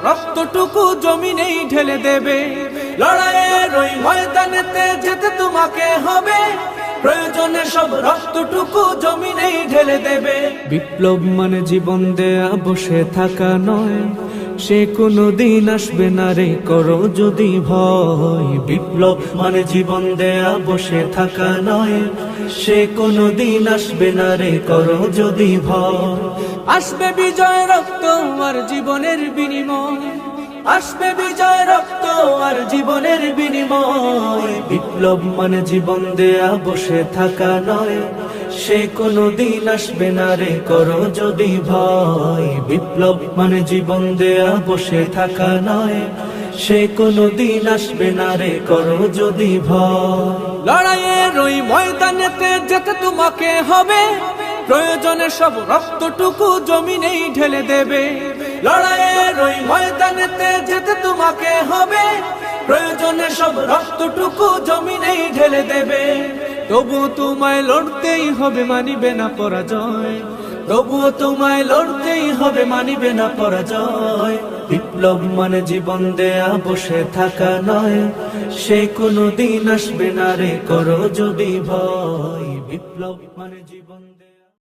রক্তটুকু জমিনেই ঢেলে দেবে। লড়াইয়ের ওই ময়দানেতে যেতে তোমাকে হবে, প্রয়োজনে সব রক্তটুকু জমিনেই ঢেলে দেবে। বিপ্লব মানে জীবন দেয়া বসে থাকা নয়, সে কোনো দিন আসবে না রে করো যদি ভয়। বিপ্লব মানে জীবন দেয়া বসে থাকা নয়, সে কোনো দিন আসবে না রে করো যদি ভয়। আসবে বিজয় রক্ত আর জীবনের বিনিময়, আসবে বিজয় রক্ত আর জীবনের বিনিময়। বিপ্লব মানে জীবন দেয়া বসে থাকা নয়, সে কোনো দিন আসবে না রে করো যদি ভয়। বিপ্লব মানে জীবন দেয়া বসে থাকা নয়, সে কোনো দিন আসবে না রে করো যদি ভয়। লড়াইয়ের ওই ময়দানেতে যেতে তোমাকে হবে, প্রয়োজনে সব রক্তটুকু জমিনেই ঢেলে দেবে। লড়াইয়ের ওই ময়দানেতে যেতে তোমাকে হবে, প্রয়োজনে সব রক্তটুকু জমিনেই ঢেলে দেবে। তবুও তোমায় লড়তেই হবে, মানিবে না পরাজয়। তবুও তোমায় লড়তেই হবে, মানিবে না পরাজয়। বিপ্লব মানে জীবন দেয়া বসে থাকা নয়, সে কোনো দিন আসবে না রে করো যদি ভয়। বিপ্লব মানে জীবন